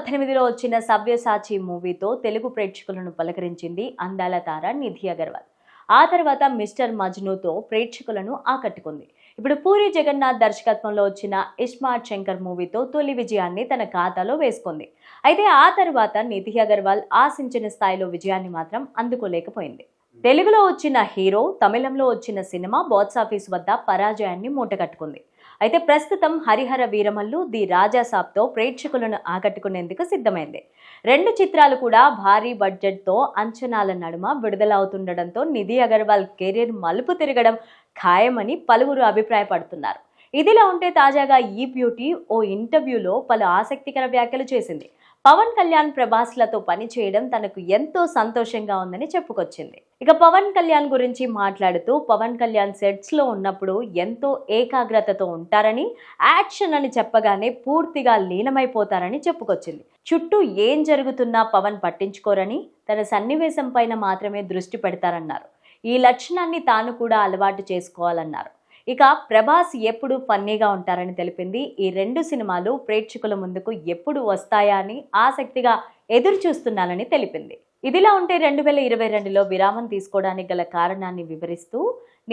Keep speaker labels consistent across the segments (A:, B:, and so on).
A: 2018లో వచ్చిన సవ్యసాచి మూవీతో తెలుగు ప్రేక్షకులను పలకరించింది అందాల తార నిధి అగర్వాల్. ఆ తర్వాత మిస్టర్ మజ్నూతో ప్రేక్షకులను ఆకట్టుకుంది. ఇప్పుడు పూరి జగన్నాథ్ దర్శకత్వంలో వచ్చిన ఇస్మార్ట్ శంకర్ మూవీతో తొలి విజయాన్ని తన ఖాతాలో వేసుకుంది. అయితే ఆ తర్వాత నిధి అగర్వాల్ ఆశించిన స్థాయిలో విజయాన్ని మాత్రం అందుకోలేకపోయింది. తెలుగులో వచ్చిన హీరో, తమిళంలో వచ్చిన సినిమా బాక్సాఫీస్ వద్ద పరాజయాన్ని మూటగట్టుకుంది. అయితే ప్రస్తుతం హరిహర వీరమల్లు, ది రాజాసాబ్తో ప్రేక్షకులను ఆకట్టుకునేందుకు సిద్ధమైంది. రెండు చిత్రాలు కూడా భారీ బడ్జెట్తో అంచనాల నడుమ విడుదలవుతుండటంతో నిధి అగర్వాల్ కెరీర్ మలుపు తిరగడం ఖాయమని పలువురు అభిప్రాయపడుతున్నారు. ఇదిలా ఉంటే తాజాగా ఈ బ్యూటీ ఓ ఇంటర్వ్యూలో పలు ఆసక్తికర వ్యాఖ్యలు చేసింది. పవన్ కళ్యాణ్, ప్రభాస్లతో పనిచేయడం తనకు ఎంతో సంతోషంగా ఉందని చెప్పుకొచ్చింది. ఇక పవన్ కళ్యాణ్ గురించి మాట్లాడుతూ, పవన్ కళ్యాణ్ సెట్స్ లో ఉన్నప్పుడు ఎంతో ఏకాగ్రతతో ఉంటారని, యాక్షన్ అని చెప్పగానే పూర్తిగా లీనమైపోతారని చెప్పుకొచ్చింది. చుట్టూ ఏం జరుగుతున్నా పవన్ పట్టించుకోరని, తన సన్నివేశం పైన మాత్రమే దృష్టి పెడతారన్నారు. ఈ లక్షణాన్ని తాను కూడా అలవాటు చేసుకోవాలన్నారు. ఇక ప్రభాస్ ఎప్పుడు ఫన్నీగా ఉంటారని తెలిపింది. ఈ రెండు సినిమాలు ప్రేక్షకుల ముందుకు ఎప్పుడు వస్తాయా అని ఆసక్తిగా ఎదురు చూస్తున్నానని తెలిపింది. ఇదిలా ఉంటే 2022లో విరామం తీసుకోవడానికి గల కారణాన్ని వివరిస్తూ,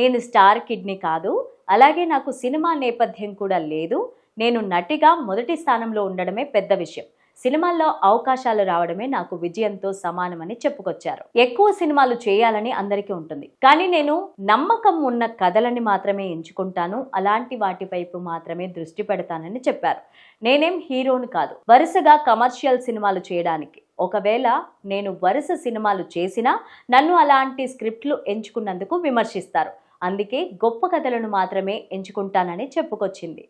A: నేను స్టార్ కిడ్ని కాదు, అలాగే నాకు సినిమా నేపథ్యం కూడా లేదు. నేను నటిగా మొదటి స్థానంలో ఉండడమే పెద్ద విషయం. సినిమాల్లో అవకాశాలు రావడమే నాకు విజయంతో సమానమని చెప్పుకొచ్చారు. ఎక్కువ సినిమాలు చేయాలని అందరికీ ఉంటుంది, కానీ నేను నమ్మకం ఉన్న కథలని మాత్రమే ఎంచుకుంటాను. అలాంటి వాటి వైపు మాత్రమే దృష్టి పెడతానని చెప్పారు. నేనేం హీరోని కాదు, వరుసగా కమర్షియల్ సినిమాలు చేయడానికి. ఒకవేళ నేను వరుస సినిమాలు చేసినా నన్ను అలాంటి స్క్రిప్ట్లు ఎంచుకున్నందుకు విమర్శిస్తారు. అందుకే గొప్ప కథలను మాత్రమే ఎంచుకుంటానని చెప్పుకొచ్చింది.